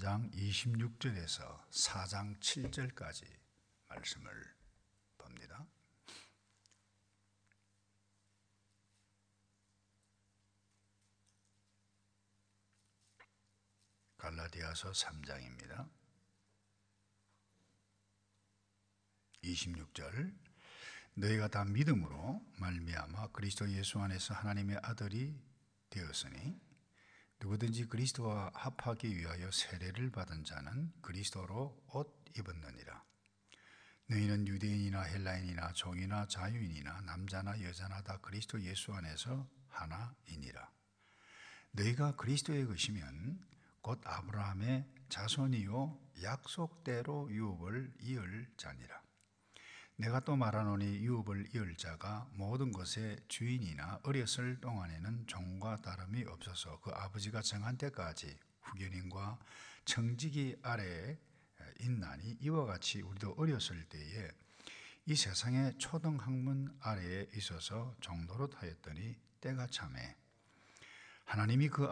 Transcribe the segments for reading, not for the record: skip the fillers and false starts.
3장 26절에서 4장 7절까지 말씀을 봅니다. 갈라디아서 3장입니다. 26절 너희가 다 믿음으로 말미암아 그리스도 예수 안에서 하나님의 아들이 되었으니 누구든지 그리스도와 합하기 위하여 세례를 받은 자는 그리스도로 옷 입었느니라. 너희는 유대인이나 헬라인이나 종이나 자유인이나 남자나 여자나 다 그리스도 예수 안에서 하나이니라. 너희가 그리스도의 것이면 곧 아브라함의 자손이요 약속대로 유업을 이을 자니라. 내가 또 말하노니 유업을 이을 자가 모든 것의 주인이나 어렸을 동안에는 종과 다름이 없어서 그 아버지가 정한 때까지 후견인과 청지기 아래에 있나니 이와 같이 우리도 어렸을 때에 이 세상의 초등학문 아래에 있어서 종노릇 하였더니 때가 차매 하나님이 그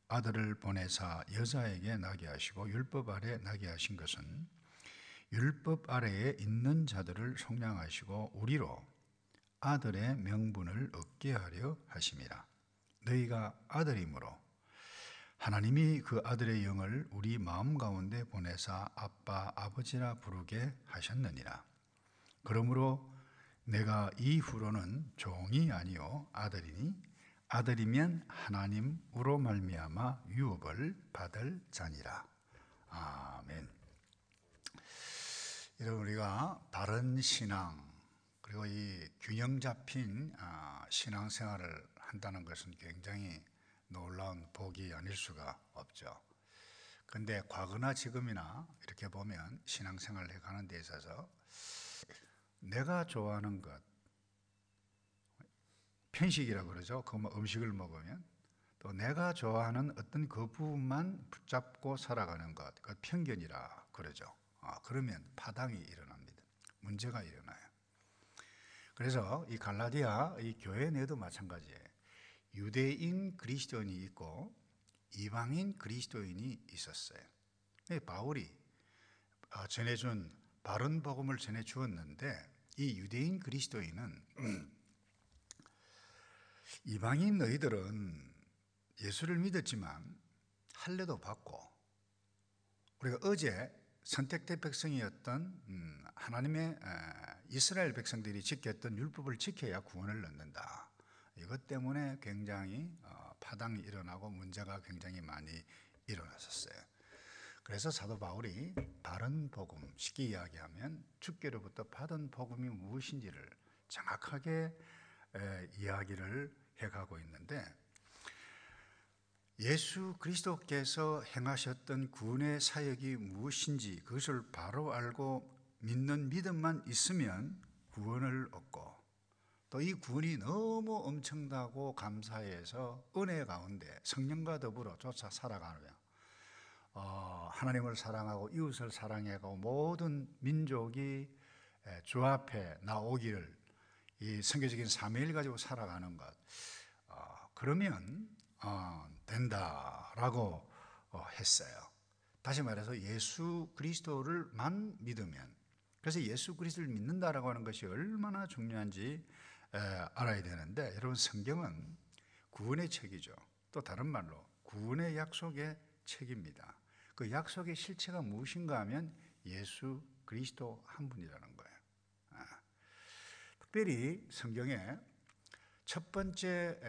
아들을 보내사 여자에게 나게 하시고 율법 아래 나게 하신 것은 율법 아래에 있는 자들을 속량하시고 우리로 아들의 명분을 얻게 하려 하심이라. 너희가 아들이므로 하나님이 그 아들의 영을 우리 마음 가운데 보내사 아빠 아버지라 부르게 하셨느니라. 그러므로 내가 이후로는 종이 아니요 아들이니 아들이면 하나님으로 말미암아 유업을 받을 자니라. 아멘. 여러분, 우리가 바른 신앙 그리고 이 균형 잡힌 신앙생활을 한다는 것은 굉장히 놀라운 복이 아닐 수가 없죠. 그런데 과거나 지금이나 이렇게 보면 신앙생활을 해가는 데 있어서 내가 좋아하는 것, 편식이라고 그러죠. 그 음식을 먹으면 또 내가 좋아하는 어떤 그 부분만 붙잡고 살아가는 것, 그 편견이라 그러죠. 그러면 파당이 일어납니다. 문제가 일어나요. 그래서 이 갈라디아 이 교회 내도 마찬가지예요. 유대인 그리스도인이 있고 이방인 그리스도인이 있었어요. 바울이 전해준 바른 복음을 전해 주었는데 이 유대인 그리스도인은 이방인 너희들은 예수를 믿었지만 할례도 받고 우리가 어제 선택된 백성이었던 하나님의 이스라엘 백성들이 지켰던 율법을 지켜야 구원을 얻는다. 이것 때문에 굉장히 파당이 일어나고 문제가 굉장히 많이 일어났었어요. 그래서 사도 바울이 바른 복음, 쉽게 이야기하면 주께로부터 받은 복음이 무엇인지를 정확하게 이야기를 해가고 있는데 예수 그리스도께서 행하셨던 구원의 사역이 무엇인지 그것을 바로 알고 믿는 믿음만 있으면 구원을 얻고 또 이 구원이 너무 엄청나고 감사해서 은혜 가운데 성령과 더불어 쫓아 살아가며 하나님을 사랑하고 이웃을 사랑해가고 모든 민족이 주 앞에 나오기를 이 선교적인 사명을 가지고 살아가는 것 그러면 된다라고 했어요. 다시 말해서 예수 그리스도를만 믿으면, 그래서 예수 그리스도를 믿는다라고 하는 것이 얼마나 중요한지 알아야 되는데, 여러분 성경은 구원의 책이죠. 또 다른 말로 구원의 약속의 책입니다. 그 약속의 실체가 무엇인가 하면 예수 그리스도 한 분이라는 거예요. 특별히 성경에 첫 번째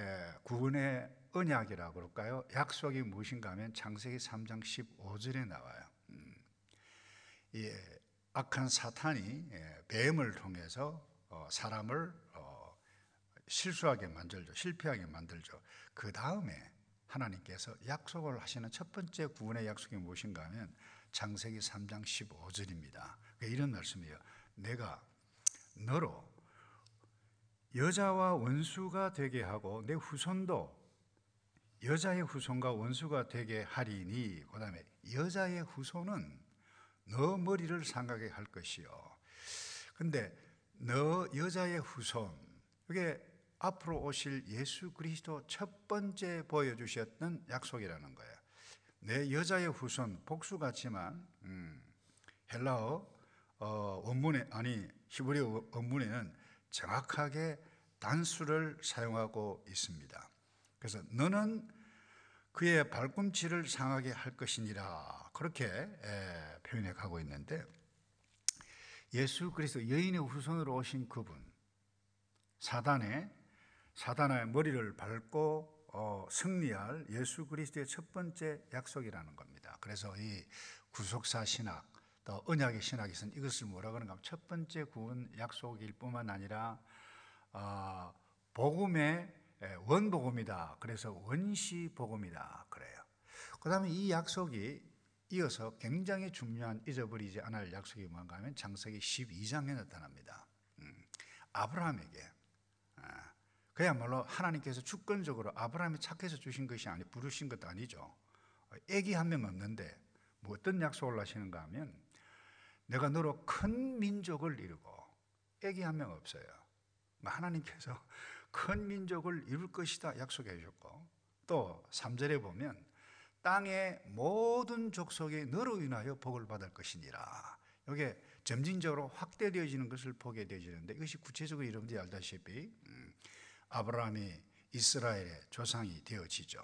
구원의 언약이라고 그럴까요? 약속이 무엇인가 하면 창세기 3장 15절에 나와요. 악한 사탄이 뱀을 통해서 사람을 실수하게 만들죠. 실패하게 만들죠. 그 다음에 하나님께서 약속을 하시는 첫 번째 구원의 약속이 무엇인가 하면 창세기 3장 15절입니다. 이런 말씀이에요. 내가 너로 여자와 원수가 되게 하고 내 후손도 여자의 후손과 원수가 되게 하리니, 그 다음에 여자의 후손은 너 머리를 상하게 할 것이요. 근데 너 여자의 후손, 이게 앞으로 오실 예수 그리스도 첫 번째 보여주셨던 약속이라는 거예요. 내 여자의 후손, 복수 같지만 헬라어 원문에 히브리어 원문에는 정확하게 단수를 사용하고 있습니다. 그래서 너는 그의 발꿈치를 상하게 할 것이니라, 그렇게 표현해 가고 있는데, 예수 그리스도 여인의 후손으로 오신 그분, 사단의 머리를 밟고 승리할 예수 그리스도의 첫 번째 약속이라는 겁니다. 그래서 이 구속사 신학, 또 언약의 신학에서는 이것을 뭐라 그러는가 하면 첫 번째 구원 약속일 뿐만 아니라 복음의 원복음이다. 그래서 원시복음이다 그래요. 그 다음에 이 약속이 이어서 굉장히 중요한, 잊어버리지 않아야 할 약속이 뭔가 하면 창세기 12장에 나타납니다. 아브라함에게 그야말로 하나님께서 주권적으로 아브라함이 착해서 주신 것이 아니, 부르신 것도 아니죠. 애기 한 명 없는데 뭐 어떤 약속을 하시는가 하면, 내가 너로 큰 민족을 이루고, 애기 한 명 없어요. 하나님께서 큰 민족을 이룰 것이다 약속해 주셨고, 또 3절에 보면 땅의 모든 족속이 너로 인하여 복을 받을 것이니라. 이게 점진적으로 확대되어지는 것을 보게 되어지는데, 이것이 구체적으로 여러분들이 알다시피 아브라함이 이스라엘의 조상이 되어지죠.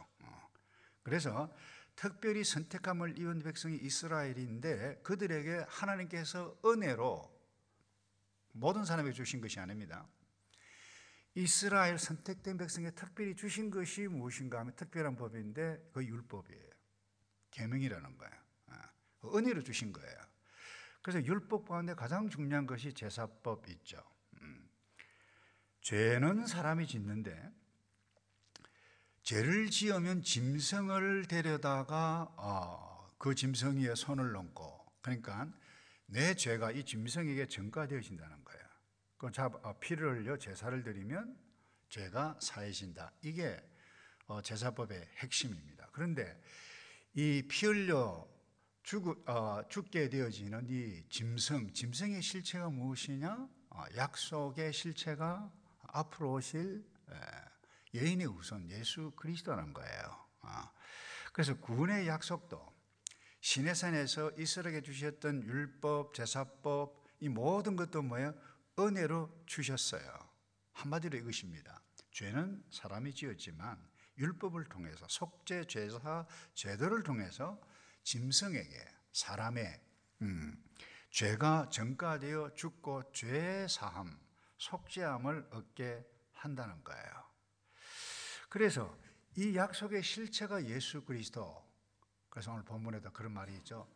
그래서 특별히 선택함을 입은 백성이 이스라엘인데, 그들에게 하나님께서 은혜로 모든 사람에게 주신 것이 아닙니다. 이스라엘 선택된 백성에 특별히 주신 것이 무엇인가 하면 특별한 법인데, 그 율법이에요. 계명이라는 거예요. 은혜로 주신 거예요. 그래서 율법 가운데 가장 중요한 것이 제사법 있죠. 죄는 사람이 짓는데, 죄를 지으면 짐승을 데려다가 그 짐승 위에 손을 얹고, 그러니까 내 죄가 이 짐승에게 전가되어진다는 거예요. 그 피를 흘려 제사를 드리면 죄가 사해진다. 이게 제사법의 핵심입니다. 그런데 이 피 흘려 죽게 되어지는 이 짐승의 실체가 무엇이냐? 약속의 실체가 앞으로 오실 여인의 후손 예수 그리스도라는 거예요. 그래서 구원의 약속도 시내산에서 이스라엘에게 주셨던 율법, 제사법, 이 모든 것도 뭐예요? 은혜로 주셨어요. 한마디로 이것입니다. 죄는 사람이 지었지만 율법을 통해서, 속죄, 제사, 제도를 통해서 짐승에게, 사람의 죄가 전가되어 죽고 죄 사함, 속죄함을 얻게 한다는 거예요. 그래서 이 약속의 실체가 예수 그리스도. 그래서 오늘 본문에도 그런 말이 있죠.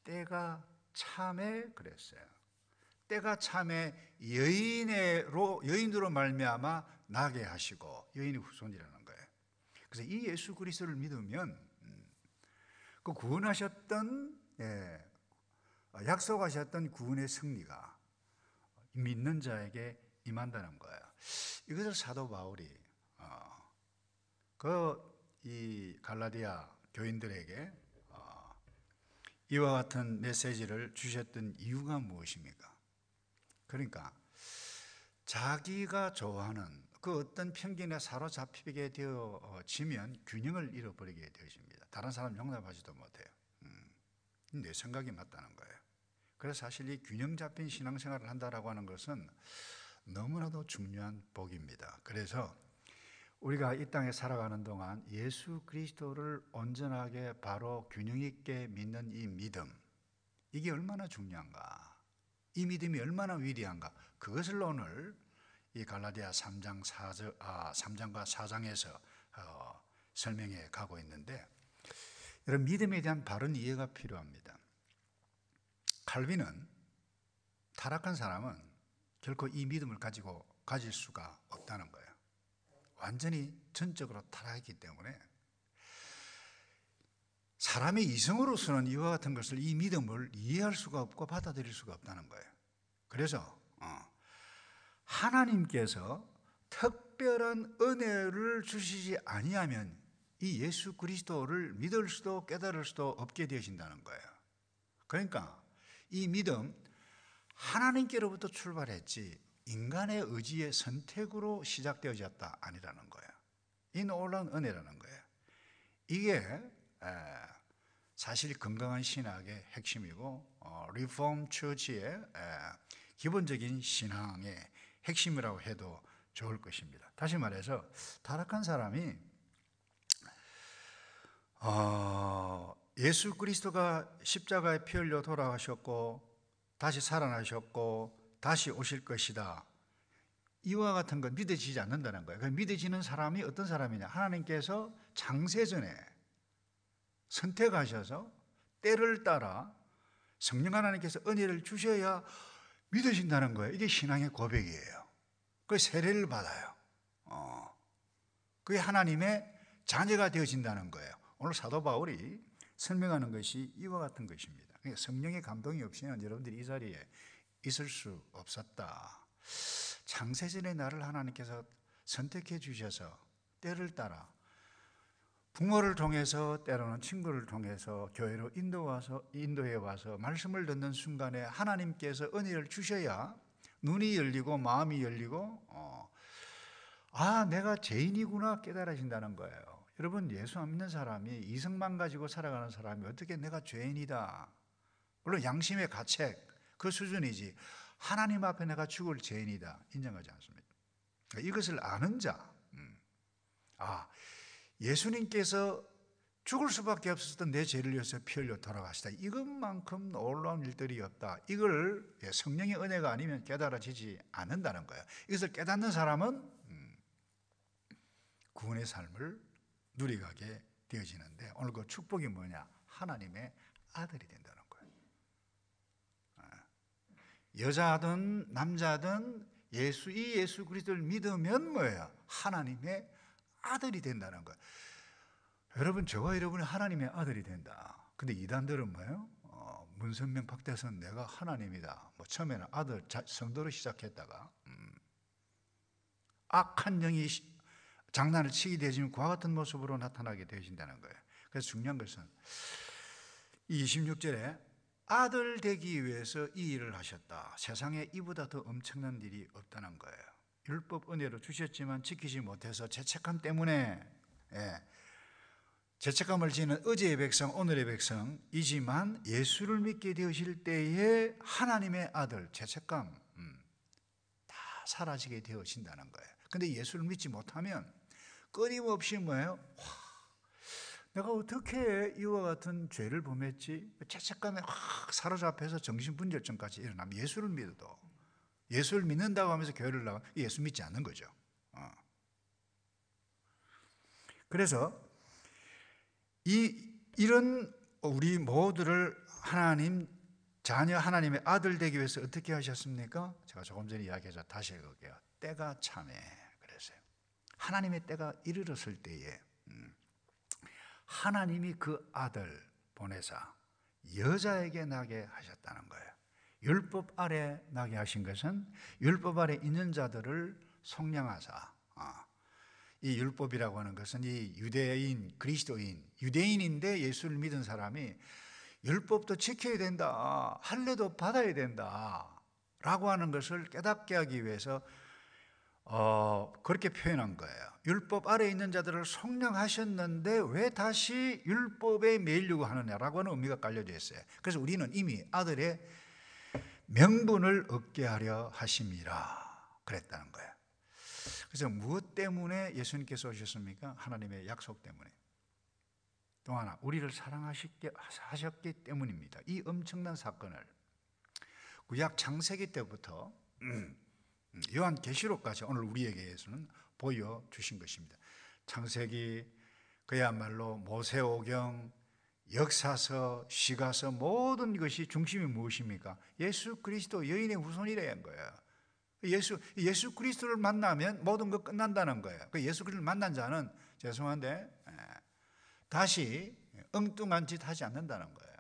때가 참에 그랬어요. 때가 참에 여인으로 말미암아 나게 하시고, 여인의 후손이라는 거예요. 그래서 이 예수 그리스도를 믿으면 그 구원하셨던, 약속하셨던 구원의 승리가 믿는 자에게 임한다는 거예요. 이것을 사도 바울이 이 갈라디아 교인들에게 이와 같은 메시지를 주셨던 이유가 무엇입니까? 그러니까 자기가 좋아하는 그 어떤 편견에 사로잡히게 되어지면 균형을 잃어버리게 되어집니다. 다른 사람 용납하지도 못해요. 내 생각이 맞다는 거예요. 그래서 사실 이 균형 잡힌 신앙생활을 한다라고 하는 것은 너무나도 중요한 복입니다. 그래서 우리가 이 땅에 살아가는 동안 예수 그리스도를 온전하게 바로 균형 있게 믿는 이 믿음, 이게 얼마나 중요한가, 이 믿음이 얼마나 위대한가, 그것을 오늘 이 갈라디아 3장과 4장에서 설명해 가고 있는데, 여러분, 믿음에 대한 바른 이해가 필요합니다. 칼빈은, 타락한 사람은 결코 이 믿음을 가질 수가 없다는 거예요. 완전히 전적으로 타락했기 때문에 사람의 이성으로서는 이와 같은 것을, 이 믿음을 이해할 수가 없고 받아들일 수가 없다는 거예요. 그래서 하나님께서 특별한 은혜를 주시지 아니하면 이 예수 그리스도를 믿을 수도 깨달을 수도 없게 되어진다는 거예요. 그러니까 이 믿음, 하나님께로부터 출발했지 인간의 의지의 선택으로 시작되어졌다 아니라는 거예요. 이 놀라운 은혜라는 거예요. 이게 사실 건강한 신학의 핵심이고 리폼 처치의 기본적인 신앙의 핵심이라고 해도 좋을 것입니다. 다시 말해서 타락한 사람이 예수 그리스도가 십자가에 피 흘려 돌아가셨고 다시 살아나셨고 다시 오실 것이다, 이와 같은 건 믿어지지 않는다는 거예요. 믿어지는 사람이 어떤 사람이냐, 하나님께서 창세전에 선택하셔서 때를 따라 성령 하나님께서 은혜를 주셔야 믿어진다는 거예요. 이게 신앙의 고백이에요. 그 세례를 받아요. 그게 하나님의 자녀가 되어진다는 거예요. 오늘 사도 바울이 설명하는 것이 이와 같은 것입니다. 그러니까 성령의 감동이 없이는 여러분들이 이 자리에 있을 수 없었다. 창세전에 나를 하나님께서 선택해 주셔서 때를 따라 부모를 통해서, 때로는 친구를 통해서 교회로 인도해 와서 말씀을 듣는 순간에 하나님께서 은혜를 주셔야 눈이 열리고 마음이 열리고 내가 죄인이구나 깨달아진다는 거예요. 여러분, 예수 안 믿는 사람이 이성만 가지고 살아가는 사람이 어떻게 내가 죄인이다, 물론 양심의 가책 그 수준이지 하나님 앞에 내가 죽을 죄인이다 인정하지 않습니다. 이것을 아는 자, 예수님께서 죽을 수밖에 없었던 내 죄를 위해서 피 흘려 돌아가시다, 이것만큼 놀라운 일들이 없다, 이걸 성령의 은혜가 아니면 깨달아지지 않는다는 거예요. 이것을 깨닫는 사람은 구원의 삶을 누리가게 되어지는데, 오늘 그 축복이 뭐냐, 하나님의 아들이 된다는 거예요. 여자든 남자든 예수 그리스도를 믿으면 뭐예요? 하나님의 아들이 된다는 거예요. 여러분, 저와 여러분이 하나님의 아들이 된다. 근데 이단들은 뭐예요? 문선명 박대선 내가 하나님이다. 처음에는 아들 성도로 시작했다가 악한 영이 장난을 치게 되지만 그와 같은 모습으로 나타나게 되신다는 거예요. 그래서 중요한 것은 26절에 아들 되기 위해서 이 일을 하셨다. 세상에 이보다 더 엄청난 일이 없다는 거예요. 율법 은혜로 주셨지만 지키지 못해서 죄책감 때문에, 죄책감을 지는 어제의 백성 오늘의 백성이지만 예수를 믿게 되어질 때에 하나님의 아들 죄책감 다 사라지게 되어진다는 거예요. 근데 예수를 믿지 못하면 끊임없이 뭐예요? 내가 어떻게 이와 같은 죄를 범했지? 죄책감에 확 사로잡혀서 정신분열증까지 일어나면 예수를 믿어도, 예수를 믿는다고 하면서 교회를 나가 예수 믿지 않는 거죠. 그래서 이런 우리 모두를 하나님 자녀, 하나님의 아들 되기 위해서 어떻게 하셨습니까? 제가 조금 전에 이야기해서 다시 읽을게요. 때가 참에 그랬어요. 하나님의 때가 이르렀을 때에 하나님이 그 아들 보내사 여자에게 나게 하셨다는 거예요. 율법 아래 나게 하신 것은 율법 아래 있는 자들을 속량하사, 이 율법이라고 하는 것은 이 유대인, 그리스도인, 유대인인데 예수를 믿은 사람이 율법도 지켜야 된다, 할례도 받아야 된다 라고 하는 것을 깨닫게 하기 위해서 그렇게 표현한 거예요. 율법 아래에 있는 자들을 속량하셨는데 왜 다시 율법에 매이려고 하느냐라고 하는 의미가 깔려져 있어요. 그래서 우리는 이미 아들의 명분을 얻게 하려 하심이라 그랬다는 거예요. 그래서 무엇 때문에 예수님께서 오셨습니까? 하나님의 약속 때문에. 또 하나, 우리를 사랑하셨기 때문입니다. 이 엄청난 사건을 구약 창세기 때부터 요한계시록까지 오늘 우리에게서는 보여주신 것입니다. 창세기, 그야말로 모세오경, 역사서, 시가서 모든 것이 중심이 무엇입니까? 예수 그리스도 여인의 후손이라는 거예요. 예수 그리스도를 만나면 모든 것 끝난다는 거예요. 예수 그리스도를 만난 자는 죄송한데 다시 엉뚱한 짓 하지 않는다는 거예요.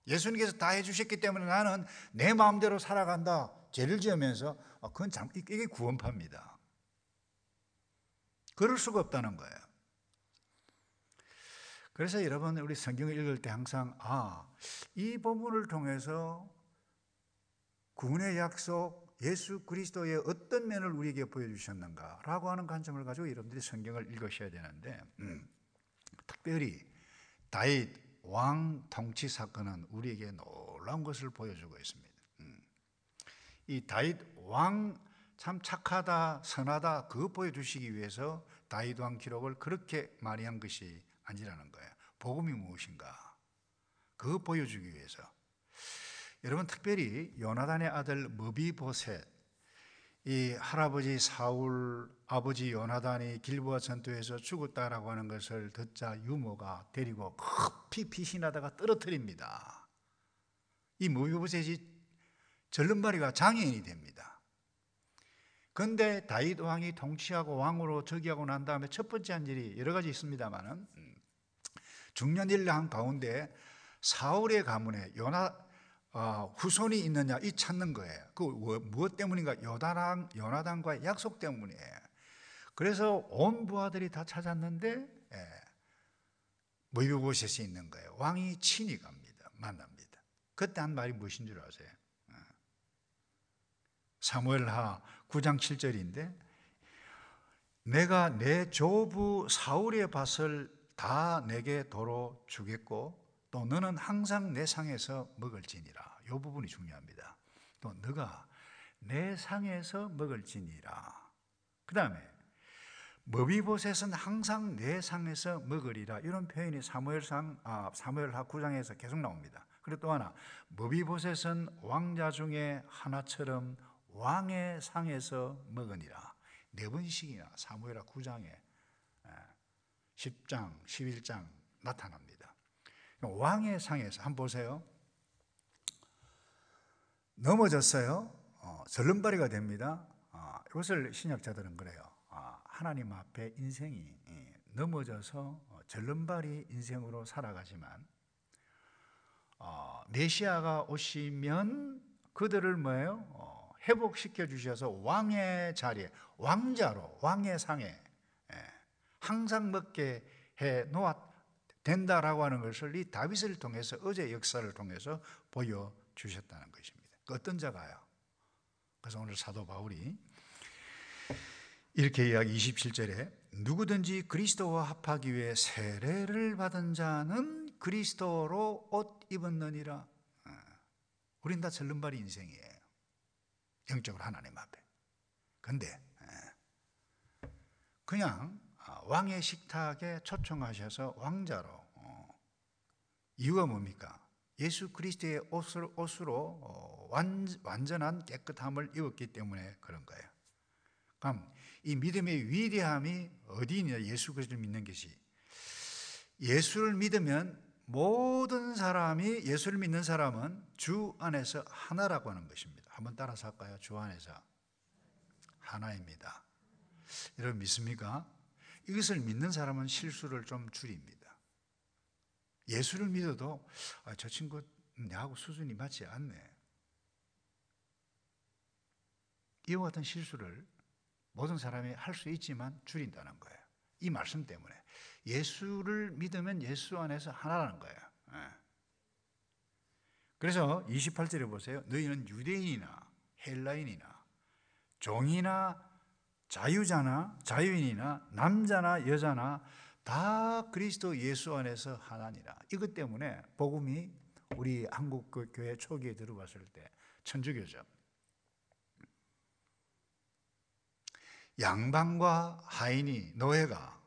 예수님께서 다 해주셨기 때문에 나는 내 마음대로 살아간다, 죄를 지으면서 그건 이게 구원파입니다. 그럴 수가 없다는 거예요. 그래서 여러분, 우리 성경을 읽을 때 항상 이 본문을 통해서 구원의 약속 예수 그리스도의 어떤 면을 우리에게 보여주셨는가 라고 하는 관점을 가지고 여러분들이 성경을 읽으셔야 되는데 특별히 다윗 왕 통치 사건은 우리에게 놀라운 것을 보여주고 있습니다. 이 다윗 왕 참 착하다, 선하다, 그거 보여주시기 위해서 다윗 왕 기록을 그렇게 많이 한 것이 아니라는 거예요. 복음이 무엇인가? 그거 보여주기 위해서. 여러분, 특별히 요나단의 아들 머비보셋, 이 할아버지 사울, 아버지 요나단이 길보아 전투에서 죽었다라고 하는 것을 듣자 유모가 데리고 급히 피신하다가 떨어뜨립니다. 이 머비보셋이 절름발이가 장애인이 됩니다. 그런데 다윗 왕이 통치하고 왕으로 즉위하고 난 다음에 첫 번째 한 일이 여러 가지 있습니다만은 중요한 일을 한 가운데 사울의 가문에 후손이 있느냐 이 찾는 거예요. 그 무엇 때문인가? 요나단과의 약속 때문이에요. 그래서 온 부하들이 다 찾았는데 머비보셋이 있는 거예요. 왕이 친히 갑니다. 만납니다. 그때 한 말이 무엇인 줄 아세요? 사무엘하 9장 7절인데 내가 내 조부 사울의 밭을 다 내게 도로 주겠고 또 너는 항상 내 상에서 먹을지니라. 이 부분이 중요합니다. 또 너가 내 상에서 먹을지니라. 그 다음에 머비보셋은 항상 내 상에서 먹으리라. 이런 표현이 사무엘하 9장에서 계속 나옵니다. 그리고 또 하나, 머비보셋은 왕자 중에 하나처럼 왕의 상에서 먹으니라. 네 번씩이나 사무엘하 9장에 10장, 11장 나타납니다. 왕의 상에서 한번 보세요. 넘어졌어요. 절름발이가 됩니다. 이것을 신약자들은 그래요. 하나님 앞에 인생이 넘어져서 절름발이 인생으로 살아가지만 메시아가 오시면 그들을 뭐예요? 회복시켜 주셔서 왕의 자리에, 왕자로, 왕의 상에 항상 먹게 해 놓아 된다라고 하는 것을 이 다윗을 통해서, 어제 역사를 통해서 보여주셨다는 것입니다. 그 어떤 자가요? 그래서 오늘 사도 바울이 이렇게 이야기 27절에 누구든지 그리스도와 합하기 위해 세례를 받은 자는 그리스도로 옷 입었느니라. 우린 다 절름발이 인생이에요. 영적으로 하나님 앞에. 근데 그냥 왕의 식탁에 초청하셔서 왕자로, 이유가 뭡니까? 예수 그리스도의 옷으로 완전한 깨끗함을 입었기 때문에 그런 거예요. 그럼 이 믿음의 위대함이 어디 있냐? 예수 그리스도를 믿는 것이. 예수를 믿으면 모든 사람이, 예수를 믿는 사람은 주 안에서 하나라고 하는 것입니다. 한번 따라서 할까요? 주 안에서 하나입니다. 여러분 믿습니까? 이것을 믿는 사람은 실수를 좀 줄입니다. 예수를 믿어도 저 친구 내하고 수준이 맞지 않네, 이와 같은 실수를 모든 사람이 할 수 있지만 줄인다는 거예요. 이 말씀 때문에 예수를 믿으면 예수 안에서 하나라는 거예요. 그래서 28절에 보세요. 너희는 유대인이나 헬라인이나 종이나 자유인이나 남자나 여자나 다 그리스도 예수 안에서 하나니라. 이것 때문에 복음이 우리 한국 교회 초기에 들어왔을 때 천주교죠. 양반과 하인이, 노예가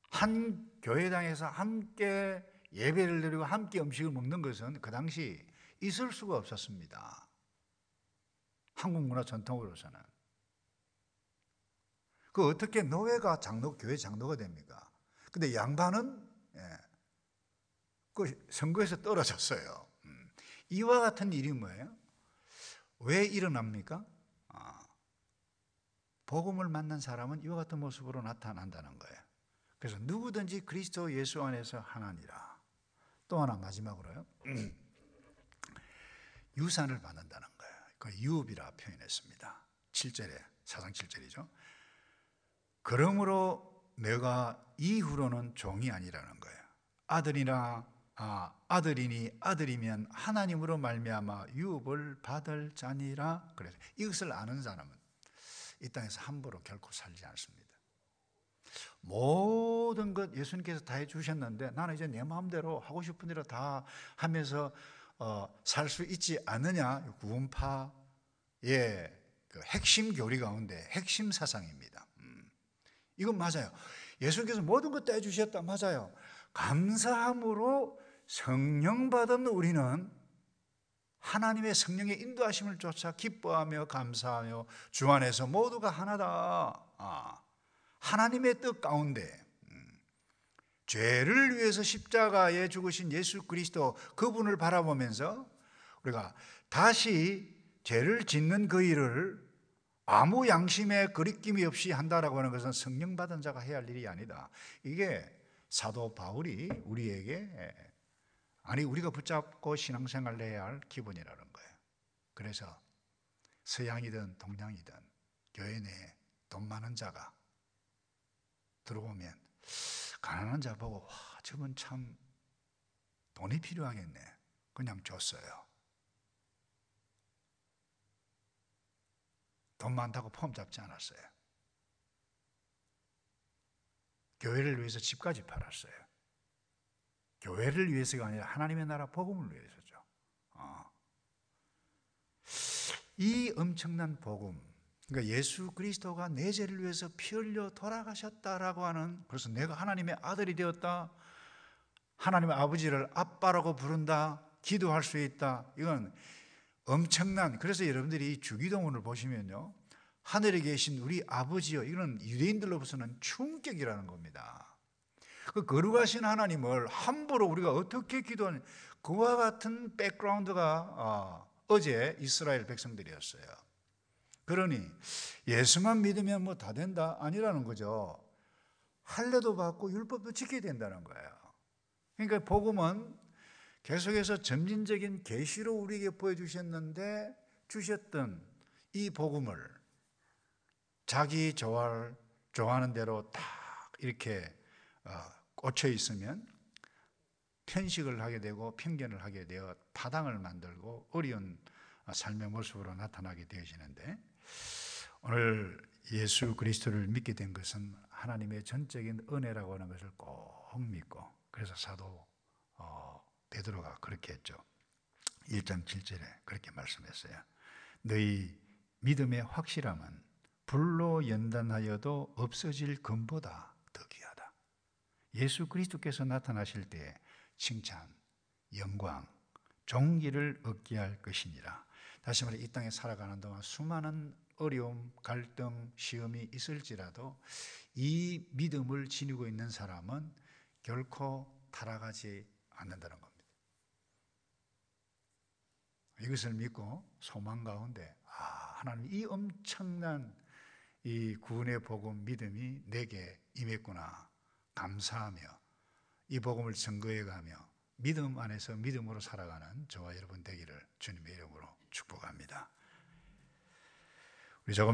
한 교회당에서 함께 예배를 드리고 함께 음식을 먹는 것은 그 당시 있을 수가 없었습니다. 한국 문화 전통으로서는. 그 어떻게 노예가 교회 장로가 됩니까? 근데 양반은 그 선거에서 떨어졌어요. 이와 같은 일이 뭐예요? 왜 일어납니까? 복음을 만난 사람은 이와 같은 모습으로 나타난다는 거예요. 그래서 누구든지 그리스도 예수 안에서 하나니라. 또 하나 마지막으로요. 유산을 받는다는 거예요. 그 유업이라 표현했습니다. 7절에, 4장 7절이죠. 그러므로 내가 이후로는 종이 아니라는 거예요. 아들이니 아들이면 하나님으로 말미암아 유업을 받을 자니라. 그래서 이것을 아는 사람은 이 땅에서 함부로 결코 살지 않습니다. 모든 것 예수님께서 다 해주셨는데 나는 이제 내 마음대로 하고 싶은 대로 다 하면서 살 수 있지 않느냐. 구원파의 그 핵심 교리 가운데 핵심 사상입니다. 이건 맞아요. 예수님께서 모든 것 다 해주셨다. 맞아요. 감사함으로 성령 받은 우리는 하나님의 성령의 인도하심을 쫓아 기뻐하며 감사하며 주 안에서 모두가 하나다. 하나님의 뜻 가운데 죄를 위해서 십자가에 죽으신 예수 그리스도 그분을 바라보면서 우리가 다시 죄를 짓는 그 일을 아무 양심의 거리낌이 없이 한다라고 하는 것은 성령 받은 자가 해야 할 일이 아니다. 이게 사도 바울이 우리에게 우리가 붙잡고 신앙생활을 해야 할 기본이라는 거예요. 그래서 서양이든 동양이든 교회 내에 돈 많은 자가 들어오면 가난한 자 보고 와, 저분 참 돈이 필요하겠네. 그냥 줬어요. 돈 많다고 폼 잡지 않았어요. 교회를 위해서 집까지 팔았어요. 교회를 위해서가 아니라 하나님의 나라 복음을 위해서죠. 이 엄청난 복음, 그러니까 예수 그리스도가 내 죄를 위해서 피 흘려 돌아가셨다라고 하는, 그래서 내가 하나님의 아들이 되었다, 하나님의 아버지를 아빠라고 부른다, 기도할 수 있다. 이건 엄청난, 그래서 여러분들이 주기도문을 보시면요, 하늘에 계신 우리 아버지요, 이건 유대인들로서는 충격이라는 겁니다. 그 거룩하신 하나님을 함부로 우리가 어떻게 기도하는, 그와 같은 백그라운드가 어제 이스라엘 백성들이었어요. 그러니 예수만 믿으면 뭐 다 된다 아니라는 거죠. 할례도 받고 율법도 지켜야 된다는 거예요. 그러니까 복음은 계속해서 점진적인 계시로 우리에게 보여주셨는데, 주셨던 이 복음을 자기 좋아하는 대로 딱 이렇게 꽂혀 있으면 편식을 하게 되고 편견을 하게 되어 타당을 만들고 어려운 삶의 모습으로 나타나게 되어지는데, 오늘 예수 그리스도를 믿게 된 것은 하나님의 전적인 은혜라고 하는 것을 꼭 믿고, 그래서 사도 베드로가 그렇게 했죠. 1장 7절에 그렇게 말씀했어요. 너희 믿음의 확실함은 불로 연단하여도 없어질 금보다 더 귀하다. 예수 그리스도께서 나타나실 때 칭찬, 영광, 존귀를 얻게 할 것이니라. 다시 말해, 이 땅에 살아가는 동안 수많은 어려움, 갈등, 시험이 있을지라도 이 믿음을 지니고 있는 사람은 결코 타락하지 않는다는 겁니다. 이것을 믿고 소망 가운데 하나님, 이 엄청난 이 구원의 복음 믿음이 내게 임했구나 감사하며 이 복음을 증거해가며 믿음 안에서 믿음으로 살아가는 저와 여러분 되기를 주님의 이름으로 축복합니다. 우리 조금